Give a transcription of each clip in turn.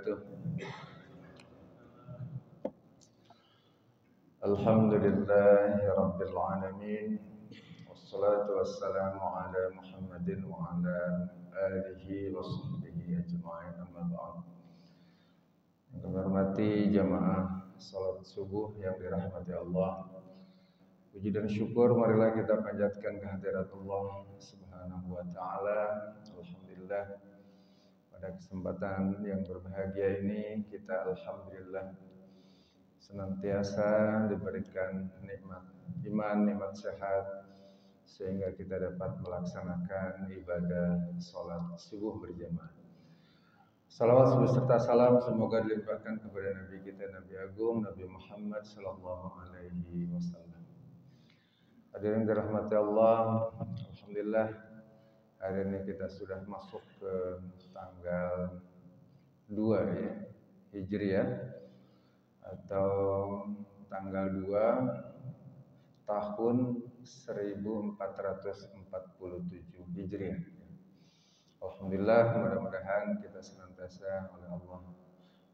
wabarakatuh. Alhamdulillahi rabbil alamin. Wassalatu wassalamu ala Muhammadin wa ala alihi wa sahbihi ajma'in, amma ba'd. Yang kami hormati jamaah salat subuh yang dirahmati Allah. Puji dan syukur marilah kita panjatkan kehadirat Allah Subhanahu wa taala. Alhamdulillah, pada kesempatan yang berbahagia ini kita alhamdulillah senantiasa diberikan nikmat iman, nikmat sehat, sehingga kita dapat melaksanakan ibadah salat subuh berjamaah. Salawat beserta salam semoga dilimpahkan kepada Nabi kita, Nabi Agung, Nabi Muhammad sallallahu alaihi wasallam. Hadirin dirahmati Allah, alhamdulillah hari ini kita sudah masuk ke tanggal 2 ya, Hijriah, atau tanggal 2 tahun 1447 Hijriah. Alhamdulillah, mudah-mudahan kita senantiasa oleh Allah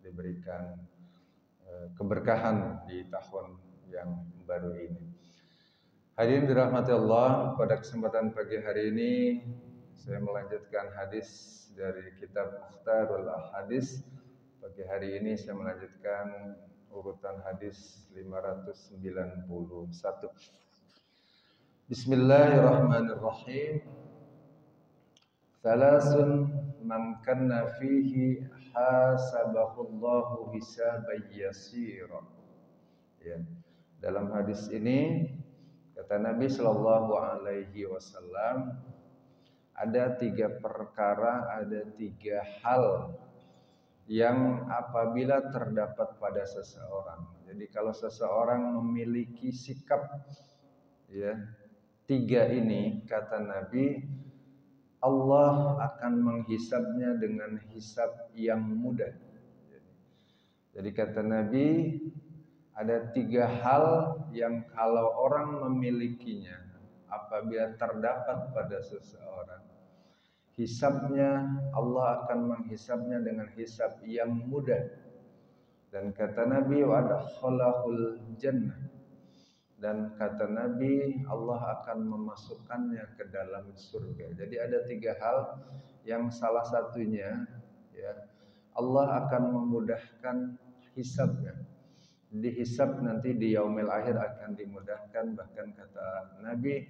diberikan keberkahan di tahun yang baru ini. Hadirin dirahmati Allah, pada kesempatan pagi hari ini saya melanjutkan hadis dari kitab Mukhtarul Ahadits. Pagi hari ini saya melanjutkan urutan hadis 591. Bismillahirrahmanirrahim. Thalathun man kanna fihi hasabahullahu hisaban yasira. Ya. Dalam hadis ini kata Nabi Shallallahu Alaihi Wasallam, ada 3 perkara, ada 3 hal yang apabila terdapat pada seseorang. Jadi kalau seseorang memiliki sikap ya 3 ini, kata Nabi, Allah akan menghisabnya dengan hisab yang mudah. Jadi kata Nabi, ada 3 hal yang kalau orang memilikinya, apabila terdapat pada seseorang, hisabnya Allah akan menghisabnya dengan hisab yang mudah. Dan kata Nabi, wa adkhalahul jannah. Dan kata Nabi, Allah akan memasukkannya ke dalam surga. Jadi ada 3 hal yang salah satunya ya Allah akan memudahkan hisabnya. Dihisab nanti di yaumil akhir akan dimudahkan. Bahkan kata Nabi,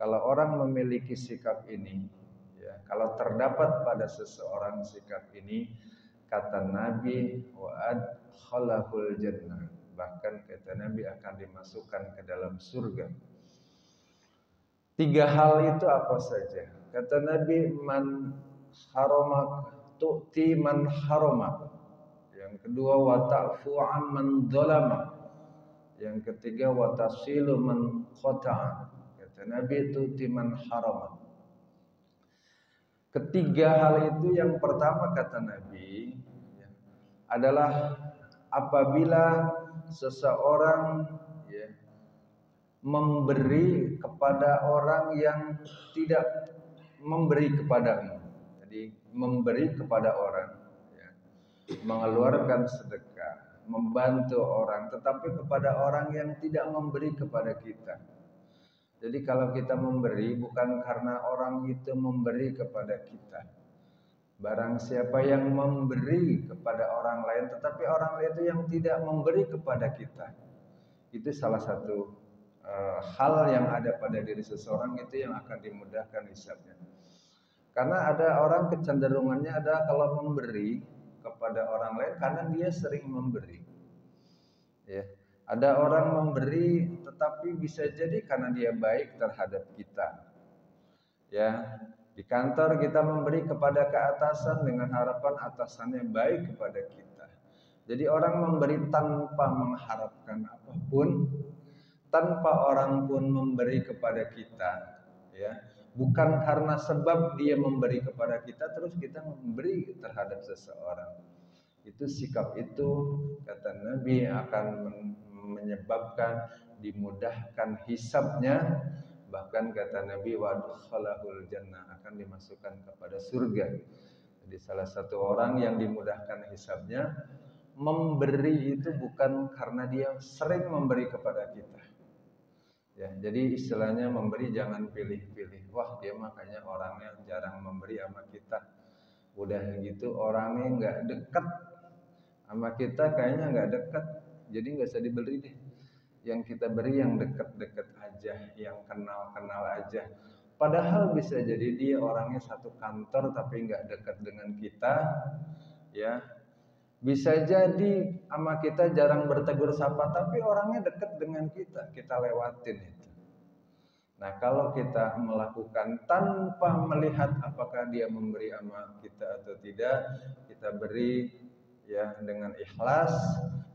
kalau orang memiliki sikap ini ya, kalau terdapat pada seseorang sikap ini, kata Nabi, wa adkhalahul jannah, bahkan kata Nabi akan dimasukkan ke dalam surga. 3 hal itu apa saja? Kata Nabi, man haramak tu'ti man haramak. Yang kedua, wa ta'fu amman dzalama. Yang ketiga, wa tasilu man qata'a. Kata Nabi, tu'ti man harama. Ketiga hal itu, yang pertama kata Nabi ya, adalah apabila seseorang ya, memberi kepada orang yang tidak memberi kepadamu. Jadi memberi kepada orang, mengeluarkan sedekah, membantu orang, tetapi kepada orang yang tidak memberi kepada kita. Jadi kalau kita memberi bukan karena orang itu memberi kepada kita. Barang siapa yang memberi kepada orang lain, tetapi orang lain itu yang tidak memberi kepada kita, itu salah satu hal yang ada pada diri seseorang itu yang akan dimudahkan hisabnya. Karena ada orang kecenderungannya ada kalau memberi kepada orang lain karena dia sering memberi. Ya, ada orang memberi tetapi bisa jadi karena dia baik terhadap kita. Ya, di kantor kita memberi kepada keatasan dengan harapan atasannya baik kepada kita. Jadi orang memberi tanpa mengharapkan apapun, tanpa orang pun memberi kepada kita, ya. Bukan karena sebab dia memberi kepada kita terus kita memberi terhadap seseorang. Itu sikap itu kata Nabi akan menyebabkan dimudahkan hisabnya. Bahkan kata Nabi, wa adkhalahul jannah, akan dimasukkan kepada surga. Jadi Jadi salah satu orang yang dimudahkan hisabnya, memberi itu bukan karena dia sering memberi kepada kita. Ya, jadi istilahnya memberi jangan pilih-pilih. Wah, dia makanya orangnya jarang memberi sama kita. Udah gitu orangnya nggak dekat sama kita, kayaknya nggak dekat. Jadi nggak usah diberi deh. Yang kita beri yang dekat-dekat aja, yang kenal-kenal aja. Padahal bisa jadi dia orangnya satu kantor tapi nggak dekat dengan kita, ya. Bisa jadi sama kita jarang bertegur sapa tapi orangnya dekat dengan kita lewatin itu. Nah, kalau kita melakukan tanpa melihat apakah dia memberi sama kita atau tidak, kita beri ya dengan ikhlas,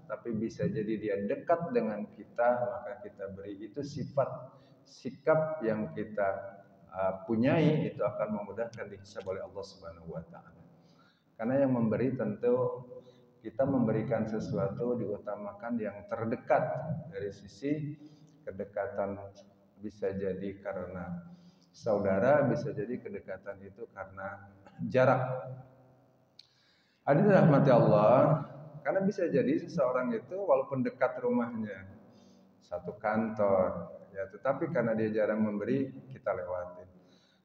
tapi bisa jadi dia dekat dengan kita, maka kita beri. Itu sikap yang kita punyai, itu akan memudahkan dihisab oleh Allah Subhanahu wa taala. Karena yang memberi tentu kita memberikan sesuatu diutamakan yang terdekat dari sisi kedekatan, bisa jadi karena saudara, bisa jadi kedekatan itu karena jarak. Hadirin rahmati Allah, karena bisa jadi seseorang itu walaupun dekat rumahnya, satu kantor, ya, tetapi karena dia jarang memberi, kita lewatin.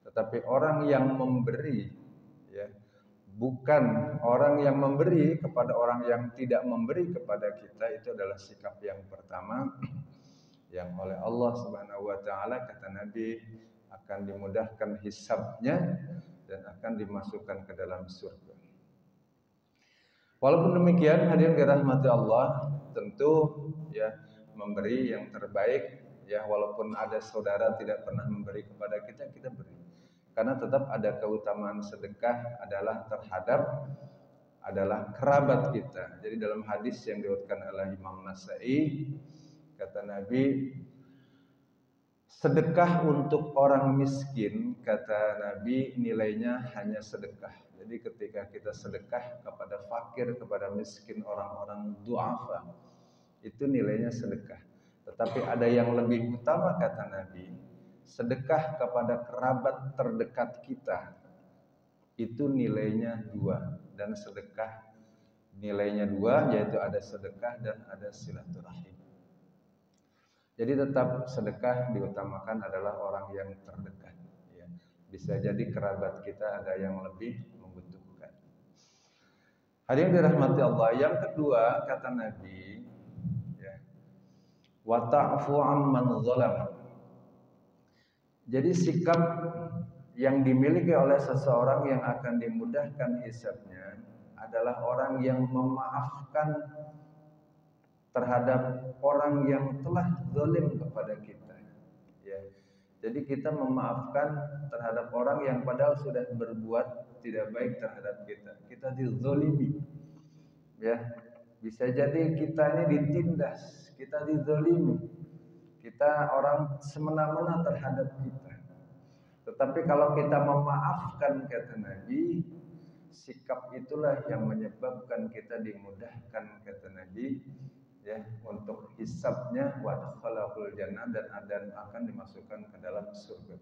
Tetapi orang yang memberi, ya, bukan orang yang memberi kepada orang yang tidak memberi kepada kita, itu adalah sikap yang pertama yang oleh Allah Subhanahu wa taala, kata Nabi, akan dimudahkan hisabnya dan akan dimasukkan ke dalam surga. Walaupun demikian, hadirin dirahmati Allah, tentu ya memberi yang terbaik, ya, walaupun ada saudara tidak pernah memberi kepada kita, kita beri. Karena tetap ada keutamaan sedekah adalah kerabat kita. Jadi dalam hadis yang diriwayatkan oleh Imam Nasa'i, kata Nabi, sedekah untuk orang miskin, kata Nabi, nilainya hanya sedekah. Jadi ketika kita sedekah kepada fakir, kepada miskin, orang-orang du'afa, itu nilainya sedekah. Tetapi ada yang lebih utama, kata Nabi, sedekah kepada kerabat terdekat kita, itu nilainya 2. Dan sedekah nilainya 2, yaitu ada sedekah dan ada silaturahim. Jadi tetap sedekah diutamakan adalah orang yang terdekat, ya. Bisa jadi kerabat kita ada yang lebih membutuhkan. Hadirin dirahmati Allah, yang kedua kata Nabi, ya, wa ta'fu amman zalama. Jadi sikap yang dimiliki oleh seseorang yang akan dimudahkan hisabnya adalah orang yang memaafkan terhadap orang yang telah zalim kepada kita, ya. Jadi kita memaafkan terhadap orang yang padahal sudah berbuat tidak baik terhadap kita. Kita dizalimi, ya. Bisa jadi kita ini ditindas, kita dizalimi, kita orang semena-mena terhadap kita. Tetapi kalau kita memaafkan, kata Nabi, sikap itulah yang menyebabkan kita dimudahkan, kata Nabi, ya, untuk hisabnya, wa dakhalahul jannah, dan akan dimasukkan ke dalam surga.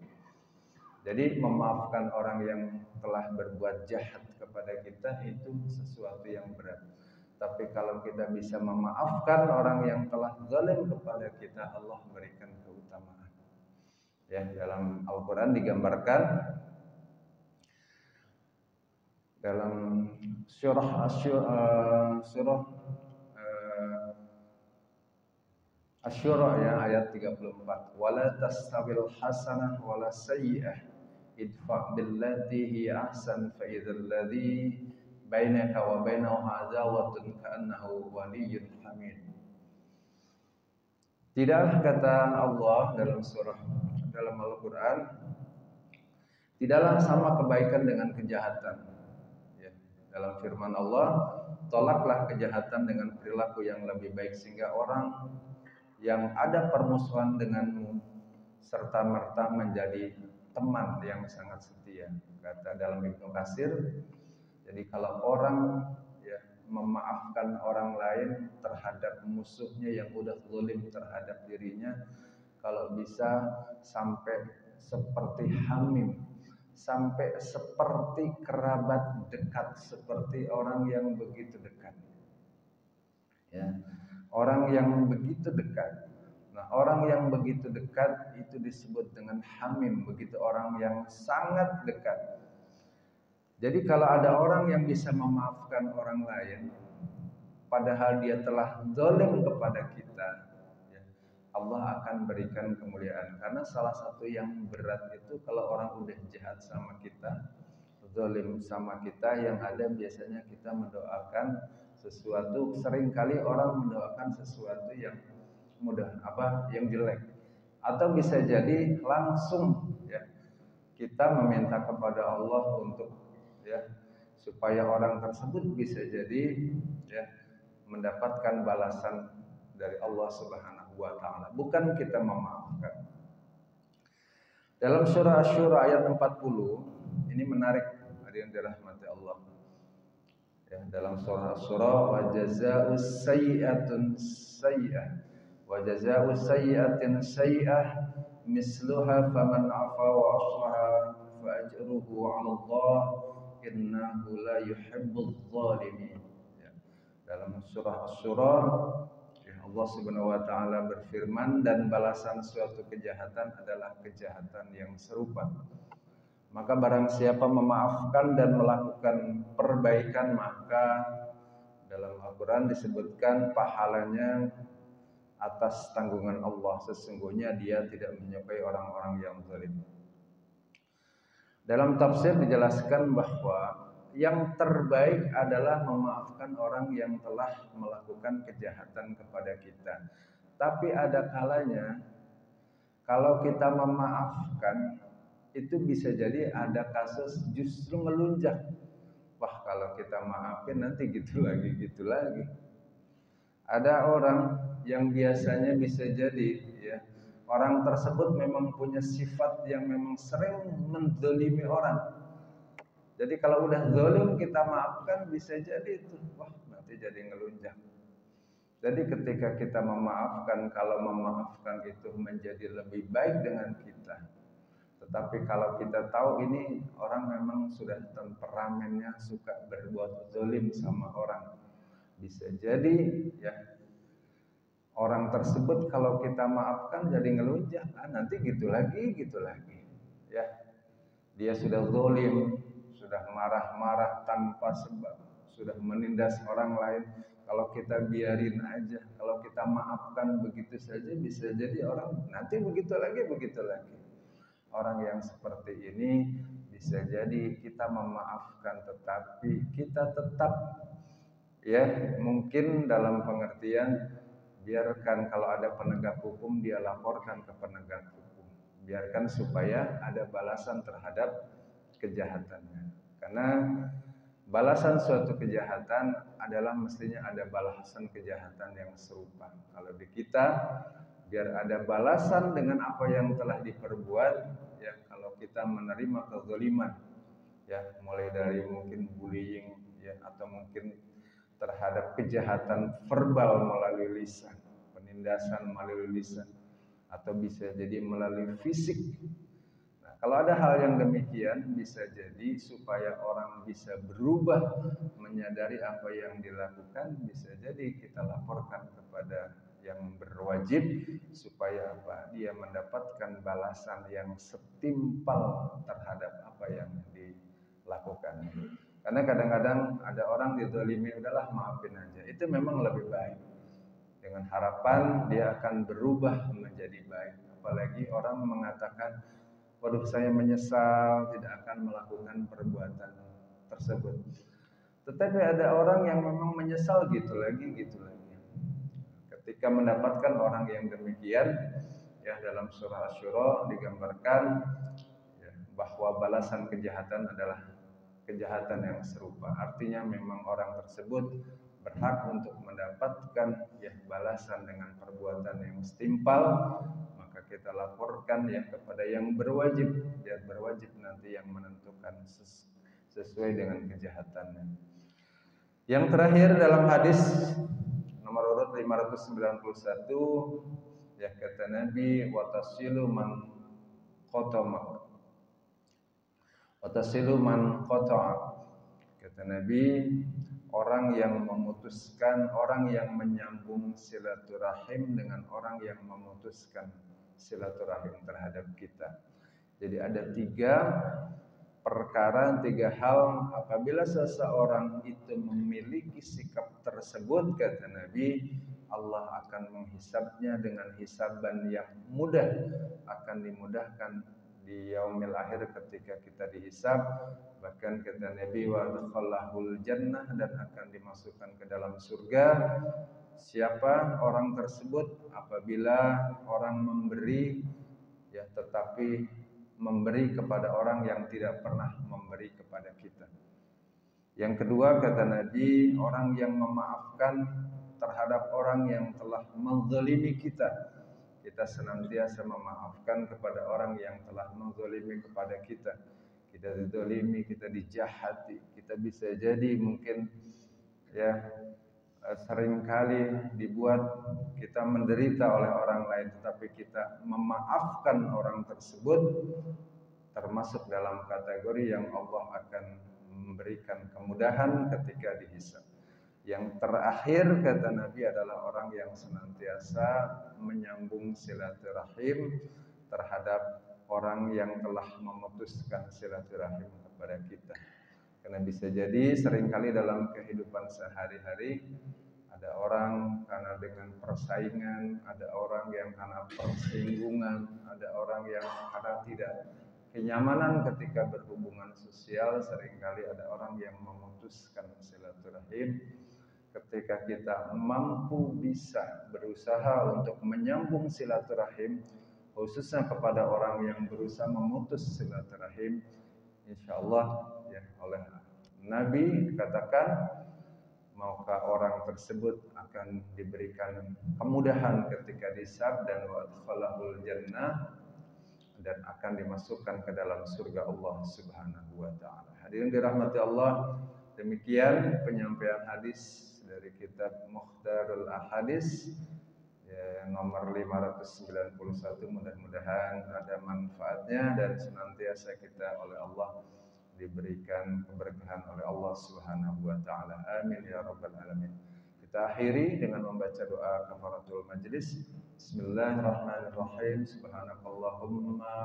Jadi memaafkan orang yang telah berbuat jahat kepada kita itu sesuatu yang berat. Tapi kalau kita bisa memaafkan orang yang telah zalim kepada kita, Allah berikan keutamaan. Ya, dalam Al-Quran digambarkan dalam surah Asy-Syura, ya, ayat 34, wala tastawil hasanah wala sayyi'ah idfa' billati hiya ahsan fa idzal ladzi bainaka wa bainahu adawatun ka'annahu waliyyun hamid. Tidaklah, kata Allah dalam Al-Quran, tidaklah sama kebaikan dengan kejahatan, ya. Dalam firman Allah, tolaklah kejahatan dengan perilaku yang lebih baik, sehingga orang yang ada permusuhan denganmu serta merta menjadi teman yang sangat setia. Kata dalam Ibnu Katsir, jadi kalau orang, ya, memaafkan orang lain terhadap musuhnya yang udah zalim terhadap dirinya, kalau bisa sampai seperti Hamim. sampai seperti kerabat dekat, seperti orang yang begitu dekat. Ya, orang yang begitu dekat. Nah, orang yang begitu dekat itu disebut dengan hamim, begitu orang yang sangat dekat. Jadi kalau ada orang yang bisa memaafkan orang lain, padahal dia telah zalim kepada kita, ya, Allah akan berikan kemuliaan. Karena salah satu yang berat itu kalau orang udah jahat sama kita, zalim sama kita, yang ada biasanya kita mendoakan sesuatu. Seringkali orang mendoakan sesuatu yang yang jelek, atau bisa jadi langsung, ya, kita meminta kepada Allah untuk, ya, supaya orang tersebut bisa jadi, ya, mendapatkan balasan dari Allah Subhanahu wa taala, bukan kita memaafkan. Dalam surah Asy-Syura ayat 40 ini menarik, hadirin dirahmati Allah. Ya, dalam surah Asy-Syura, wa jazaa'us sayyi'atun sayyi'ah wa jazaa'us sayyi'atin sayyi'ah misluha faman 'afa wa aslaha fa ajruhu 'ala Allah innahu la yuhibbudz zalimin. Ya, dalam surah Asy-Syura, ya, Allah Subhanahu wa taala berfirman, dan balasan suatu kejahatan adalah kejahatan yang serupa. Maka barang siapa memaafkan dan melakukan perbaikan, maka dalam Al-Quran disebutkan pahalanya atas tanggungan Allah. Sesungguhnya dia tidak menyukai orang-orang yang zalim. Dalam tafsir dijelaskan bahwa yang terbaik adalah memaafkan orang yang telah melakukan kejahatan kepada kita. Tapi ada kalanya kalau kita memaafkan, itu bisa jadi ada kasus justru melunjak. Wah, kalau kita maafin nanti gitu lagi. Ada orang yang biasanya bisa jadi, ya, orang tersebut memang punya sifat yang memang sering menzalimi orang. Jadi kalau udah zalim kita maafkan, bisa jadi itu, wah, nanti jadi ngelunjak. Jadi ketika kita memaafkan, kalau memaafkan itu menjadi lebih baik dengan kita. Tetapi kalau kita tahu ini orang memang sudah temperamennya suka berbuat zalim sama orang, bisa jadi, ya, orang tersebut kalau kita maafkan jadi ngelunjak, nanti gitu lagi, ya. Dia sudah zalim, sudah marah-marah tanpa sebab, sudah menindas orang lain. Kalau kita biarin aja, kalau kita maafkan begitu saja, bisa jadi orang nanti begitu lagi. Orang yang seperti ini bisa jadi kita memaafkan, tetapi kita tetap, ya, mungkin dalam pengertian biarkan kalau ada penegak hukum dia laporkan ke penegak hukum, biarkan supaya ada balasan terhadap kejahatannya. Karena balasan suatu kejahatan adalah mestinya ada balasan kejahatan yang serupa. Kalau di kita, biar ada balasan dengan apa yang telah diperbuat, ya. Kalau kita menerima kezaliman, ya, mulai dari mungkin bullying, ya, atau mungkin terhadap kejahatan verbal melalui lisan, penindasan melalui lisan, atau bisa jadi melalui fisik. Nah, kalau ada hal yang demikian, bisa jadi supaya orang bisa berubah, menyadari apa yang dilakukan, bisa jadi kita laporkan kepada yang berwajib supaya apa? Dia mendapatkan balasan yang setimpal terhadap apa yang dilakukan. Karena kadang-kadang ada orang dizalimi, udahlah maafin aja. Itu memang lebih baik. Dengan harapan dia akan berubah menjadi baik. Apalagi orang mengatakan, waduh, saya menyesal tidak akan melakukan perbuatan tersebut. Tetapi ada orang yang memang menyesal gitu lagi. Ketika mendapatkan orang yang demikian, ya, dalam surah Asy-Syura digambarkan, ya, bahwa balasan kejahatan adalah kejahatan yang serupa. Artinya memang orang tersebut berhak untuk mendapatkan, ya, balasan dengan perbuatan yang setimpal. Maka kita laporkan, ya, kepada yang berwajib, biar berwajib nanti yang menentukan sesuai dengan kejahatannya. Yang terakhir dalam hadis nomor urut 591, ya, kata Nabi, watasilu man qatamak Watasilu man qata'a. Kata Nabi, orang yang memutuskan, orang yang menyambung silaturahim dengan orang yang memutuskan silaturahim terhadap kita. Jadi ada 3 perkara, 3 hal apabila seseorang itu memiliki sikap tersebut, kata Nabi, Allah akan menghisabnya dengan hisaban yang mudah, akan dimudahkan di yaumil akhir ketika kita dihisab. Bahkan kata Nabi, wa adkhallahul jannah, dan akan dimasukkan ke dalam surga. Siapa orang tersebut? Apabila orang memberi, ya, tetapi memberi kepada orang yang tidak pernah memberi kepada kita. Yang kedua, kata Nabi, orang yang memaafkan terhadap orang yang telah menzalimi kita. Kita senantiasa memaafkan kepada orang yang telah menzalimi kepada kita. Kita dizalimi, kita dijahati, kita bisa jadi mungkin ya seringkali dibuat kita menderita oleh orang lain, tetapi kita memaafkan orang tersebut, termasuk dalam kategori yang Allah akan memberikan kemudahan ketika dihisab. Yang terakhir, kata Nabi, adalah orang yang senantiasa menyambung silaturahim terhadap orang yang telah memutuskan silaturahim kepada kita. Karena bisa jadi seringkali dalam kehidupan sehari-hari ada orang karena dengan persaingan, ada orang yang karena persinggungan, ada orang yang karena tidak kenyamanan ketika berhubungan sosial. Seringkali ada orang yang memutuskan silaturahim. Ketika kita mampu bisa berusaha untuk menyambung silaturahim, khususnya kepada orang yang berusaha memutus silaturahim, insyaallah ya, oleh Nabi dikatakan, maka orang tersebut akan diberikan kemudahan ketika dihisab dan wa adkhalahul jannah, dan akan dimasukkan ke dalam surga Allah Subhanahu wa taala. Hadirin dirahmati Allah, demikian penyampaian hadis dari kitab Mukhtarul Ahadits ya, nomor 591. Mudah-mudahan ada manfaatnya dan senantiasa kita oleh Allah diberikan keberkahan oleh Allah Subhanahu wa taala. Amin ya rabbal alamin. Kita akhiri dengan membaca doa kafaratul majlis. Bismillahirrahmanirrahim. Subhanakallahumma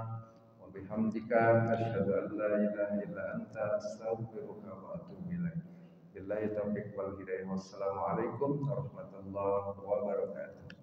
wa bihamdika asyhadu an la ilaha illa anta astaghfiruka wa atubu ilaik. Billahi taufiq wal hidayah. Wassalamualaikum warahmatullahi wabarakatuh.